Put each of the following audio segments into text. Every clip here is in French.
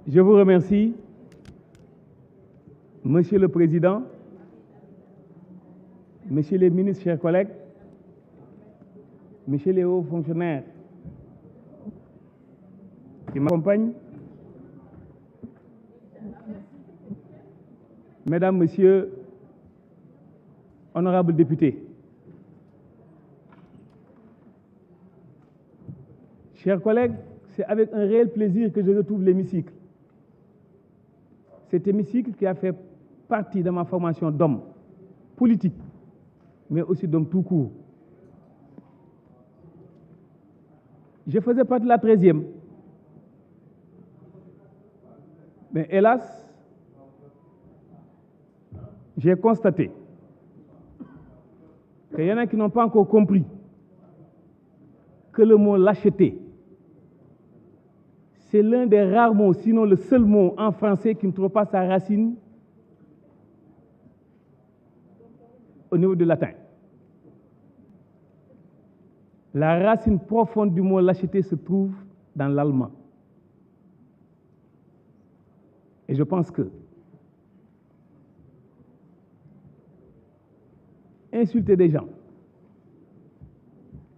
Je vous remercie, Monsieur le Président, Messieurs les ministres, chers collègues, Messieurs les hauts fonctionnaires qui m'accompagnent, Mesdames, Messieurs, honorables députés, chers collègues, c'est avec un réel plaisir que je retrouve l'hémicycle. Cet hémicycle qui a fait partie de ma formation d'homme politique, mais aussi d'homme tout court. Je faisais partie de la 13e. Mais hélas, j'ai constaté qu'il y en a qui n'ont pas encore compris que le mot lâcheté, c'est l'un des rares mots, sinon le seul mot en français qui ne trouve pas sa racine au niveau du latin. La racine profonde du mot lâcheté se trouve dans l'allemand. Et je pense que insulter des gens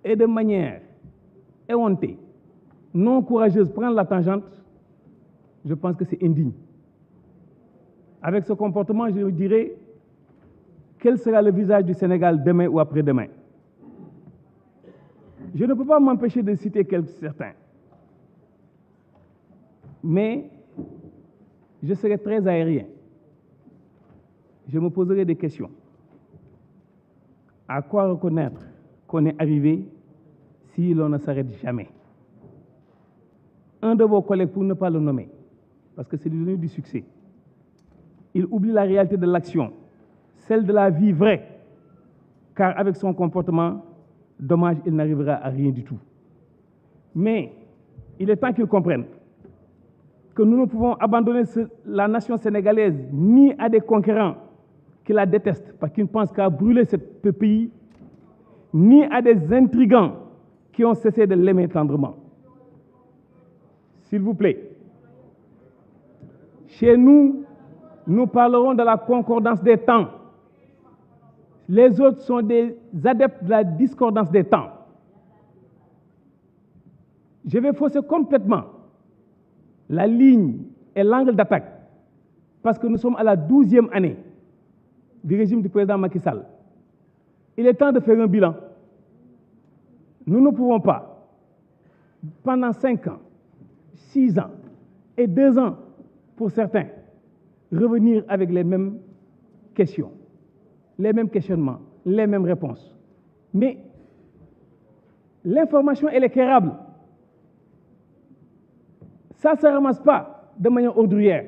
et de manière éhontée, non courageuse, prendre la tangente, je pense que c'est indigne. Avec ce comportement, je dirais, quel sera le visage du Sénégal demain ou après-demain? Je ne peux pas m'empêcher de citer certains. Mais je serai très aérien. Je me poserai des questions. À quoi reconnaître qu'on est arrivé si l'on ne s'arrête jamais? Un de vos collègues, pour ne pas le nommer, parce que c'est devenu du succès, il oublie la réalité de l'action, celle de la vie vraie, car avec son comportement, dommage, il n'arrivera à rien du tout. Mais il est temps qu'ils comprennent que nous ne pouvons abandonner la nation sénégalaise ni à des conquérants qui la détestent parce qu'ils ne pensent qu'à brûler ce pays, ni à des intrigants qui ont cessé de l'aimer tendrement. S'il vous plaît, chez nous, nous parlerons de la concordance des temps. Les autres sont des adeptes de la discordance des temps. Je vais fausser complètement la ligne et l'angle d'attaque parce que nous sommes à la 12e année du régime du président Macky Sall. Il est temps de faire un bilan. Nous ne pouvons pas, pendant 5 ans, 6 ans et 2 ans pour certains, revenir avec les mêmes questions, les mêmes questionnements, les mêmes réponses. Mais l'information, elle est éclairable. Ça ne se ramasse pas de manière ordurière.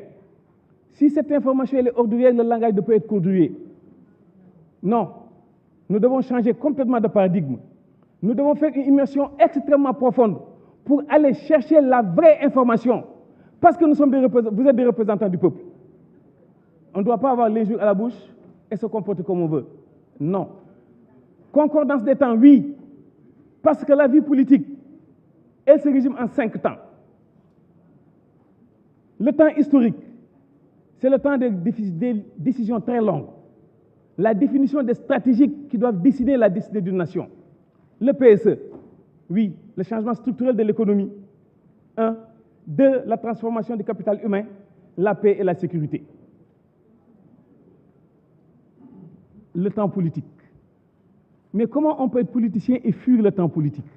Si cette information elle est ordurière, le langage ne peut être qu'ordurier. Non, nous devons changer complètement de paradigme. Nous devons faire une immersion extrêmement profonde pour aller chercher la vraie information. Parce que vous êtes des représentants du peuple. On ne doit pas avoir les yeux à la bouche et se comporter comme on veut. Non. Concordance des temps, oui. Parce que la vie politique, elle se résume en 5 temps. Le temps historique, c'est le temps des décisions très longues. La définition des stratégies qui doivent décider la destinée d'une nation. Le PSE, oui, le changement structurel de l'économie. 1. 2. La transformation du capital humain, la paix et la sécurité. Le temps politique. Mais comment on peut être politicien et fuir le temps politique?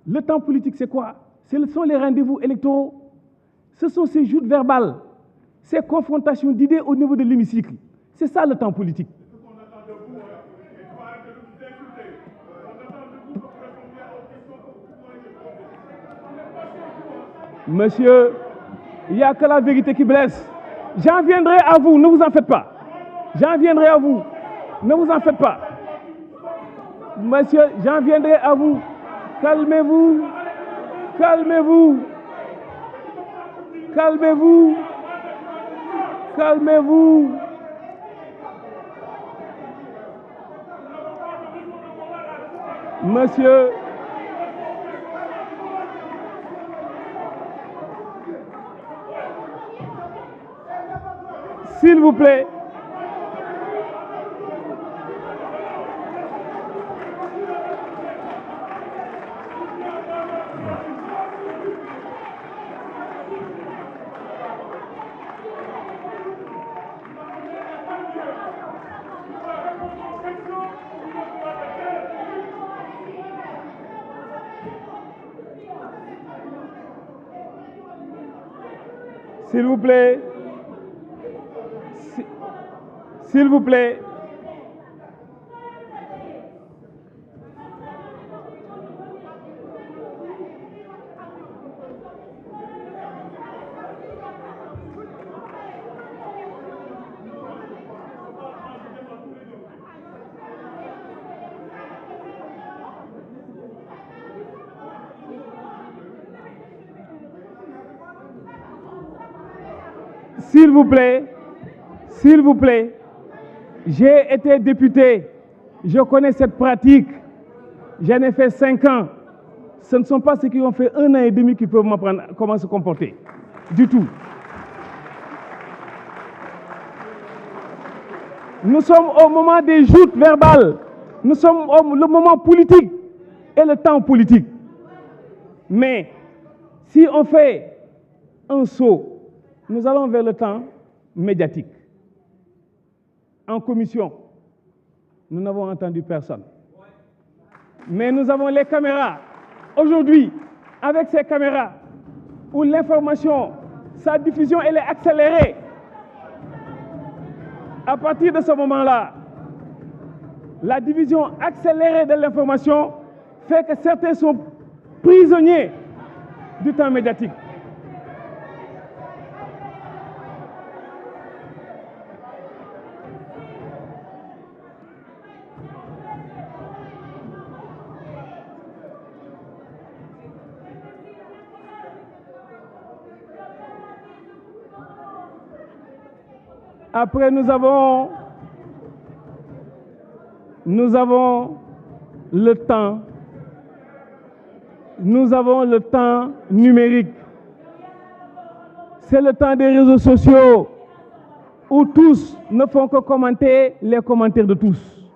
Le temps politique, c'est quoi? Ce sont les rendez-vous électoraux. Ce sont ces joutes verbales, ces confrontations d'idées au niveau de l'hémicycle. C'est ça le temps politique. Monsieur, il n'y a que la vérité qui blesse. J'en viendrai à vous, ne vous en faites pas. J'en viendrai à vous, ne vous en faites pas. Monsieur, j'en viendrai à vous. Calmez-vous, calmez-vous, calmez-vous, calmez-vous. Monsieur, S'il vous plaît. S'il vous plaît. S'il vous plaît. S'il vous plaît, j'ai été député, je connais cette pratique, j'en ai fait 5 ans. Ce ne sont pas ceux qui ont fait 1 an et demi qui peuvent m'apprendre comment se comporter, du tout. Nous sommes au moment des joutes verbales, nous sommes au moment politique et le temps politique. Mais si on fait un saut, nous allons vers le temps médiatique. En commission, nous n'avons entendu personne. Mais nous avons les caméras. Aujourd'hui, avec ces caméras, où l'information, sa diffusion, elle est accélérée. À partir de ce moment-là, la division accélérée de l'information fait que certains sont prisonniers du temps médiatique. Après, nous avons le temps. Nous avons le temps numérique. C'est le temps des réseaux sociaux où tous ne font que commenter les commentaires de tous.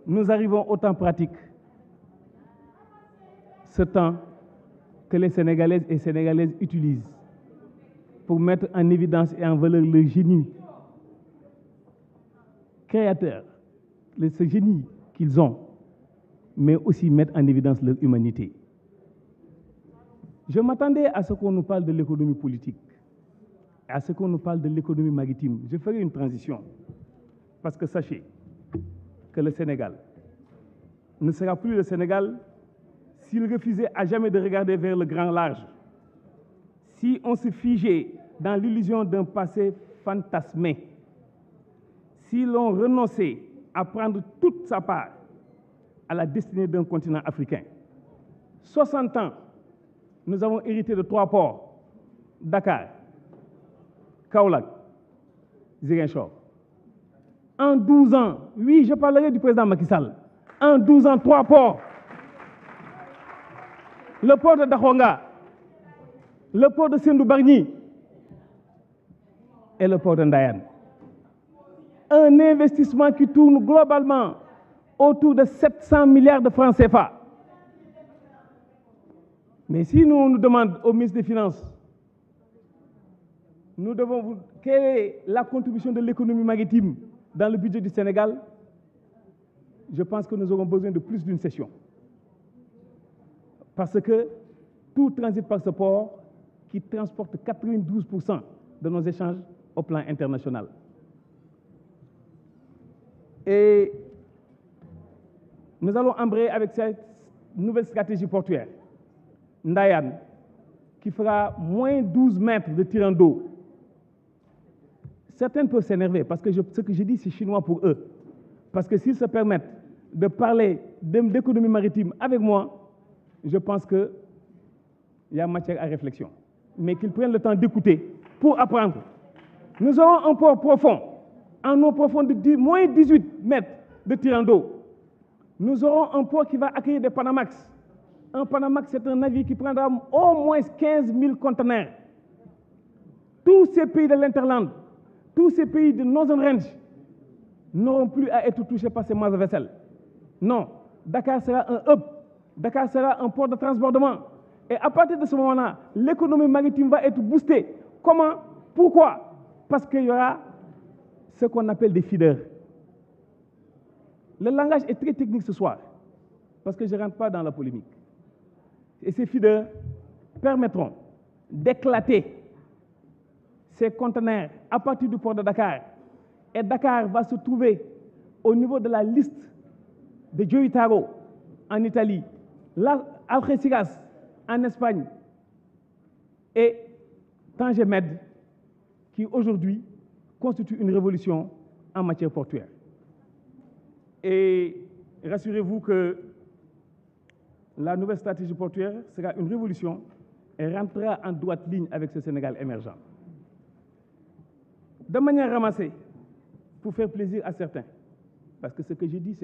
Nous arrivons au temps pratique. Ce temps que les Sénégalaises et Sénégalaises utilisent pour mettre en évidence et en valeur le génie créateur, ce génie qu'ils ont, mais aussi mettre en évidence leur humanité. Je m'attendais à ce qu'on nous parle de l'économie politique, à ce qu'on nous parle de l'économie maritime. Je ferai une transition, parce que sachez que le Sénégal ne sera plus le Sénégal s'il refusait à jamais de regarder vers le grand large, si on se figeait dans l'illusion d'un passé fantasmé, si l'on renonçait à prendre toute sa part à la destinée d'un continent africain. 60 ans, nous avons hérité de 3 ports, Dakar, Kaolack, Ziguinchor. En 12 ans, oui, je parlerai du président Macky Sall, en 12 ans, 3 ports. Le port de Dakhonga, le port de Sendou-Bargny et le port de Ndayane. Un investissement qui tourne globalement autour de 700 milliards de francs CFA. Mais si on nous demande au ministre des Finances, nous devons vous, quelle est la contribution de l'économie maritime dans le budget du Sénégal? Je pense que nous aurons besoin de plus d'une session. Parce que tout transite par ce port qui transporte 92% de nos échanges au plan international. Et nous allons embrayer avec cette nouvelle stratégie portuaire. Ndayane, qui fera moins 12 mètres de tirant d'eau. Certains peuvent s'énerver parce que ce que je dis, c'est chinois pour eux. Parce que s'ils se permettent de parler d'économie maritime avec moi, je pense qu'il y a matière à réflexion. Mais qu'ils prennent le temps d'écouter pour apprendre. Nous aurons un port profond, en eau profonde de moins 18 mètres de tirant d'eau. Nous aurons un port qui va accueillir des Panamax Un Panamax, c'est un navire qui prendra au moins 15 000 conteneurs. Tous ces pays de l'Interland, tous ces pays de Northern Range n'auront plus à être touchés par ces masses de vaisselle. Non, Dakar sera un hub, Dakar sera un port de transbordement. Et à partir de ce moment-là, l'économie maritime va être boostée. Comment? Pourquoi? Parce qu'il y aura ce qu'on appelle des feeders. Le langage est très technique ce soir, parce que je ne rentre pas dans la polémique. Et ces feeders permettront d'éclater ces conteneurs à partir du port de Dakar. Et Dakar va se trouver au niveau de la liste de Gioitaro en Italie, Algeciras en Espagne et Tanger Med qui aujourd'hui constitue une révolution en matière portuaire. Et rassurez-vous que la nouvelle stratégie portuaire sera une révolution et rentrera en droite ligne avec ce Sénégal émergent. De manière ramassée, pour faire plaisir à certains, parce que ce que je dis,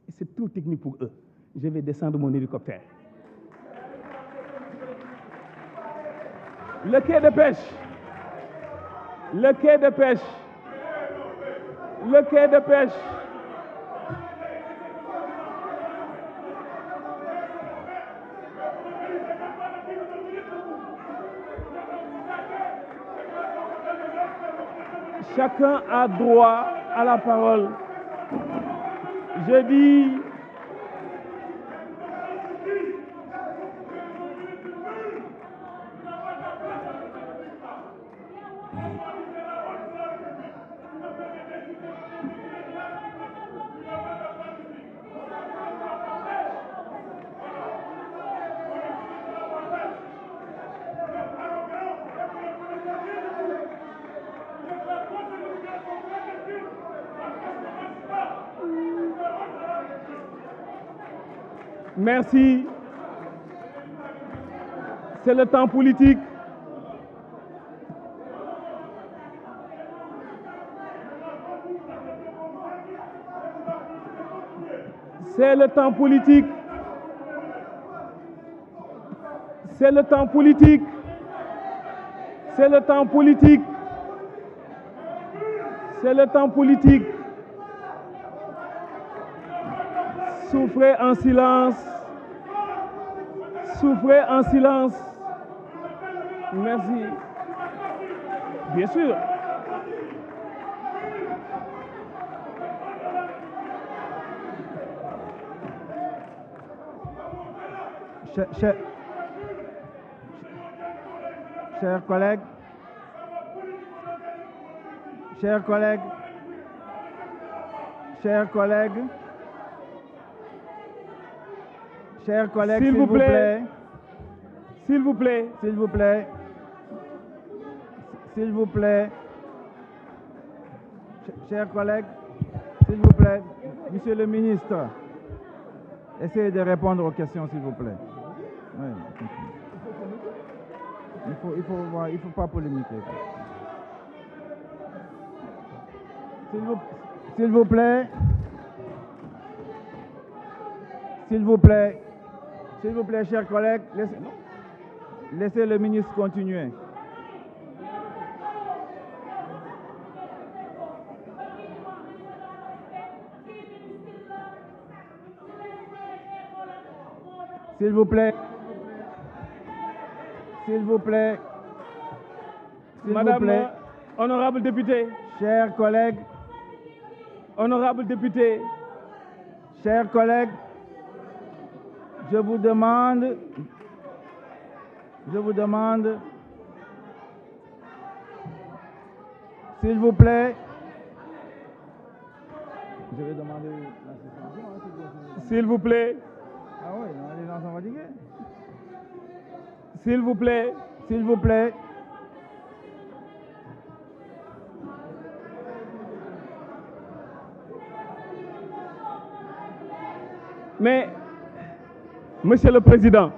c'est trop technique pour eux. Je vais descendre mon hélicoptère. Le quai de pêche, le quai de pêche, le quai de pêche. Chacun a droit à la parole. Je dis, merci. C'est le temps politique. C'est le temps politique. C'est le temps politique. C'est le temps politique. C'est le temps politique. Souffrez en silence. Souffrez en silence. Merci. Bien sûr. Chers collègues, chers collègues, chers collègues, chers collègues, s'il vous plaît, s'il vous plaît, s'il vous plaît, s'il vous plaît, chers collègues, s'il vous plaît, Monsieur le ministre, essayez de répondre aux questions, s'il vous plaît. Oui. Il faut pas polémiquer. S'il vous plaît, s'il vous plaît, s'il vous plaît, chers collègues, laissez le ministre continuer. S'il vous plaît. S'il vous plaît. Madame, honorable député. Chers collègues. Honorable député. Chers collègues. Je vous demande. S'il vous plaît. Je vais demander la suspension. S'il vous plaît. Ah oui, non, les gens sont fatigués. S'il vous plaît. S'il vous plaît. Mais, Monsieur le Président,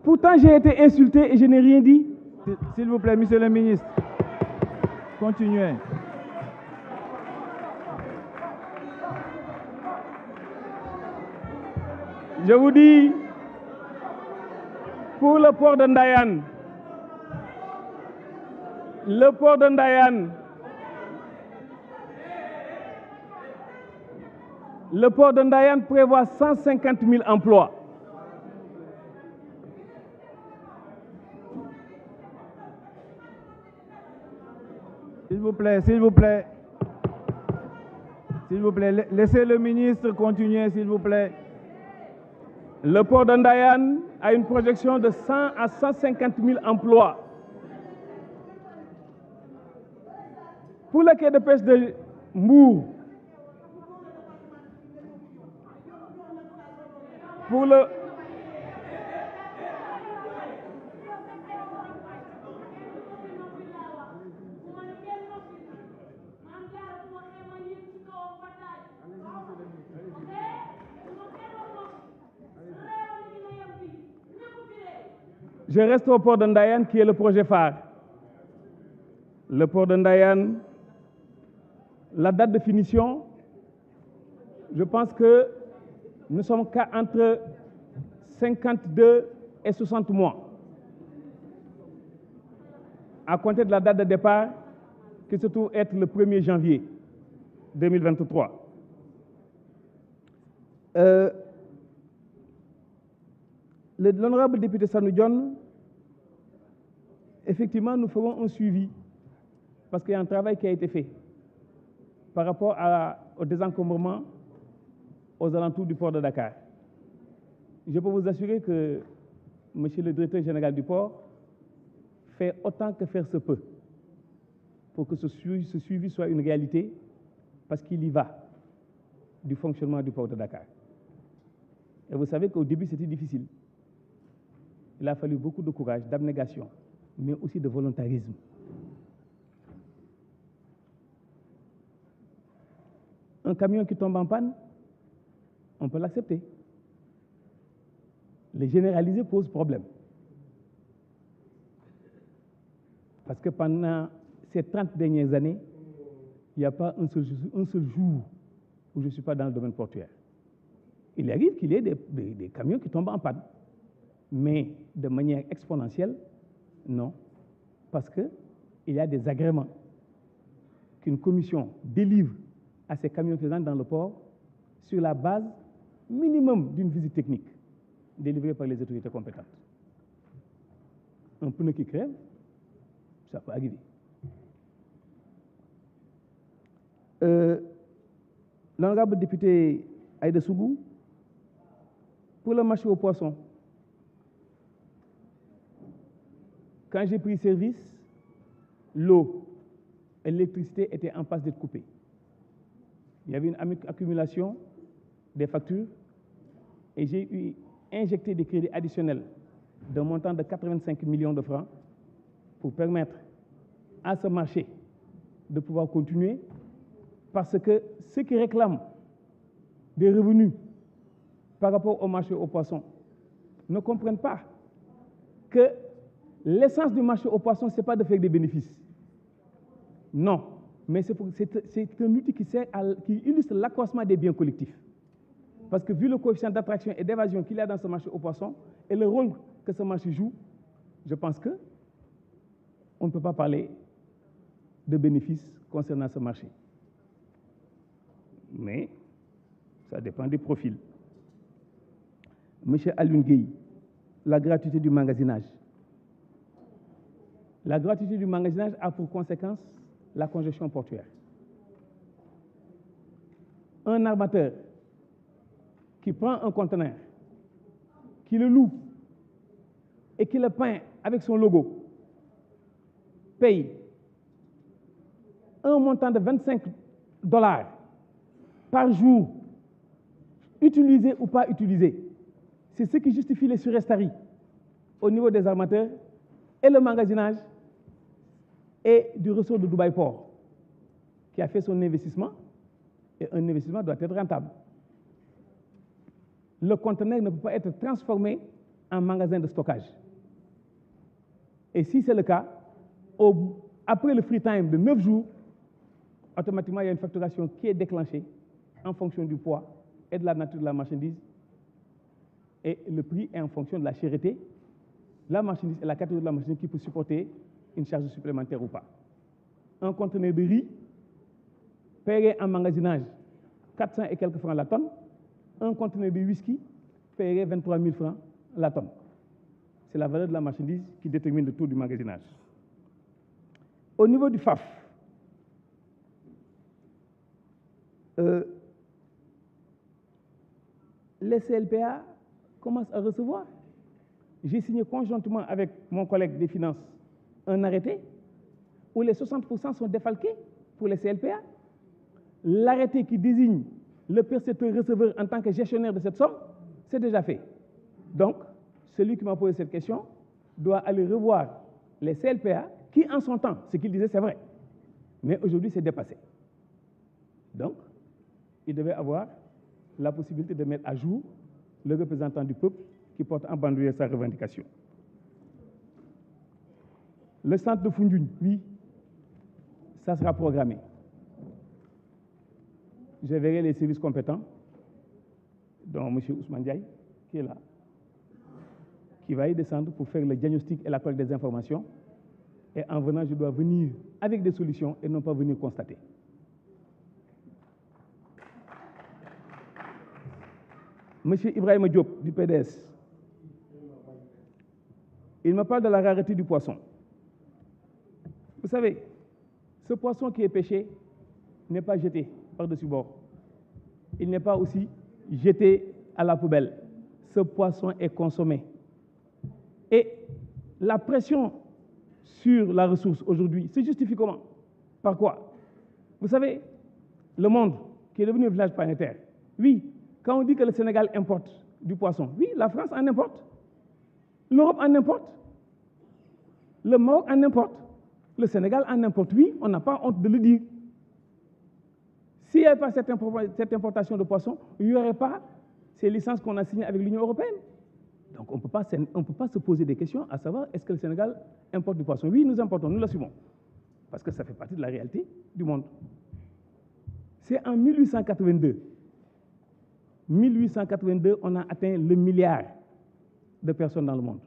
pourtant j'ai été insulté et je n'ai rien dit. S'il vous plaît, Monsieur le ministre, continuez. Je vous dis, pour le port de Ndayane, le port de Ndayane, le port de Ndayane prévoit 150 000 emplois. S'il vous plaît, s'il vous plaît. S'il vous plaît, laissez le ministre continuer, s'il vous plaît. Le port de Ndayane a une projection de 100 à 150 000 emplois. Pour le quai de pêche de Mbour, pour le Je reste au port de Ndayane qui est le projet phare. Le port de Ndayane, la date de finition, je pense que nous sommes qu'à entre 52 et 60 mois. À compter de la date de départ, qui se trouve être le 1er janvier 2023. L'honorable député Sanu Dione, effectivement, nous ferons un suivi parce qu'il y a un travail qui a été fait par rapport au désencombrement aux alentours du port de Dakar. Je peux vous assurer que Monsieur le directeur général du port fait autant que faire se peut pour que ce suivi soit une réalité parce qu'il y va du fonctionnement du port de Dakar. Et vous savez qu'au début, c'était difficile. Il a fallu beaucoup de courage, d'abnégation, mais aussi de volontarisme. Un camion qui tombe en panne, on peut l'accepter. Les généraliser pose problème. Parce que pendant ces 30 dernières années, il n'y a pas un seul jour où je ne suis pas dans le domaine portuaire. Il arrive qu'il y ait des camions qui tombent en panne. Mais de manière exponentielle, non. Parce qu'il y a des agréments qu'une commission délivre à ces camions qui rentrent dans le port sur la base minimum d'une visite technique délivrée par les autorités compétentes. Un pneu qui crève, ça peut arriver. L'honorable député Aïda Sougou, pour le marché aux poissons, quand j'ai pris service, l'eau et l'électricité étaient en passe d'être coupées. Il y avait une accumulation des factures et j'ai injecté des crédits additionnels d'un montant de 85 millions de francs pour permettre à ce marché de pouvoir continuer parce que ceux qui réclament des revenus par rapport au marché aux poissons ne comprennent pas que l'essence du marché aux poissons, ce n'est pas de faire des bénéfices. Non, mais c'est un outil qui illustre l'accroissement des biens collectifs. Parce que vu le coefficient d'attraction et d'évasion qu'il y a dans ce marché aux poissons et le rôle que ce marché joue, je pense qu'on ne peut pas parler de bénéfices concernant ce marché. Mais ça dépend des profils. Monsieur Alioune Gueye, la gratuité du magasinage. La gratuité du magasinage a pour conséquence la congestion portuaire. Un armateur qui prend un conteneur, qui le loue et qui le peint avec son logo, paye un montant de $25 par jour, utilisé ou pas utilisé. C'est ce qui justifie les surestaries au niveau des armateurs et le magasinage et du ressort de Dubaï Port, qui a fait son investissement, et un investissement doit être rentable. Le conteneur ne peut pas être transformé en magasin de stockage. Et si c'est le cas, après le free time de 9 jours, automatiquement, il y a une facturation qui est déclenchée en fonction du poids et de la nature de la marchandise Et le prix est en fonction de la cherté de la marchandise et la catégorie de la marchandise qui peut supporter une charge supplémentaire ou pas. Un conteneur de riz paierait en magasinage 400 et quelques francs la tonne. Un conteneur de whisky paierait 23 000 francs la tonne. C'est la valeur de la marchandise qui détermine le taux du magasinage. Au niveau du FAF, les CLPA commencent à recevoir. J'ai signé conjointement avec mon collègue des finances un arrêté où les 60% sont défalqués pour les CLPA. L'arrêté qui désigne le percepteur-receveur en tant que gestionnaire de cette somme, c'est déjà fait. Donc, celui qui m'a posé cette question doit aller revoir les CLPA qui, en son temps, ce qu'il disait, c'est vrai. Mais aujourd'hui, c'est dépassé. Donc, il devait avoir la possibilité de mettre à jour le représentant du peuple qui porte en bandoulière sa revendication. Le centre de Foundiougne, oui, ça sera programmé. Je verrai les services compétents, dont M. Ousmane Diaye, qui est là, qui va y descendre pour faire le diagnostic et la collecte des informations. Et en venant, je dois venir avec des solutions et non pas venir constater. M. Ibrahima Diop, du PDS, il me parle de la rareté du poisson. Vous savez, ce poisson qui est pêché n'est pas jeté par-dessus bord. Il n'est pas aussi jeté à la poubelle. Ce poisson est consommé. Et la pression sur la ressource aujourd'hui se justifie comment? Par quoi? Vous savez, le monde qui est devenu un village planétaire, oui, quand on dit que le Sénégal importe du poisson, oui, la France en importe, l'Europe en importe, le Maroc en importe, le Sénégal en importe, oui, on n'a pas honte de le dire. S'il n'y avait pas cette importation de poissons, il n'y aurait pas ces licences qu'on a signées avec l'Union européenne. Donc on ne peut pas se poser des questions à savoir est-ce que le Sénégal importe du poisson. Oui, nous importons, nous l'assumons, parce que ça fait partie de la réalité du monde. C'est en 1882. 1882, on a atteint le milliard de personnes dans le monde.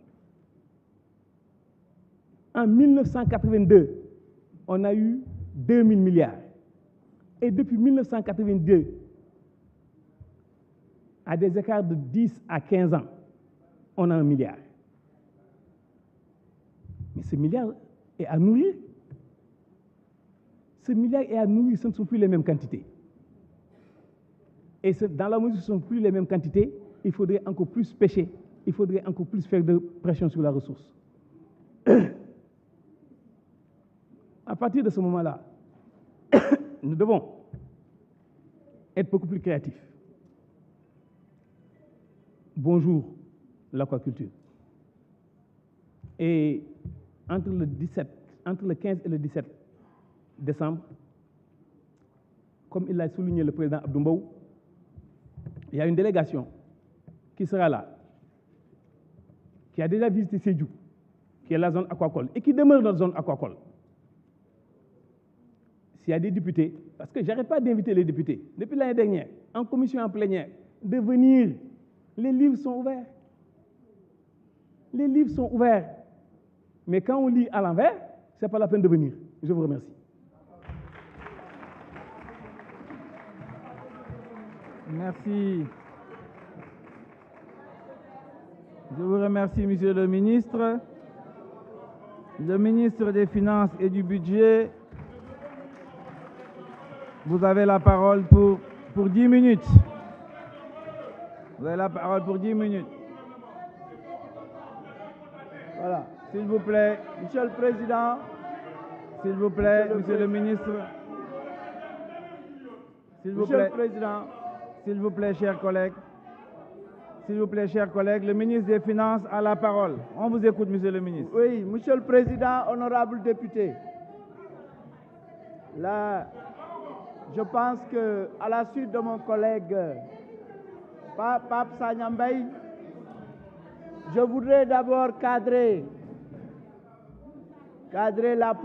En 1982, on a eu 2000 milliards. Et depuis 1982, à des écarts de 10 à 15 ans, on a 1 milliard. Mais ce milliard est à nourrir. Ce milliard est à nourrir, ce ne sont plus les mêmes quantités. Et dans la mesure où ce ne sont plus les mêmes quantités, il faudrait encore plus pêcher, il faudrait encore plus faire de pression sur la ressource. À partir de ce moment-là, nous devons être beaucoup plus créatifs. Bonjour, l'aquaculture. Et entre le 15 et le 17 décembre, comme il l'a souligné le président Abdou Mbow, il y a une délégation qui sera là, qui a déjà visité Sédhiou, qui est la zone aquacole, et qui demeure dans la zone aquacole. S'il y a des députés, parce que je n'arrête pas d'inviter les députés, depuis l'année dernière, en commission en plénière, de venir. Les livres sont ouverts. Les livres sont ouverts. Mais quand on lit à l'envers, ce n'est pas la peine de venir. Je vous remercie. Merci. Je vous remercie, Monsieur le ministre. Le ministre des Finances et du Budget, vous avez la parole pour 10 minutes. Vous avez la parole pour 10 minutes. Voilà. S'il vous plaît, Monsieur le Président. S'il vous plaît, Monsieur le ministre. S'il vous plaît, Président. S'il vous plaît, chers collègues. S'il vous plaît, chers collègues, le ministre des Finances a la parole. On vous écoute, Monsieur le ministre. Oui, Monsieur le Président, honorables députés. Là, je pense qu'à la suite de mon collègue Pape Sagna Mbaye, je voudrais d'abord cadrer la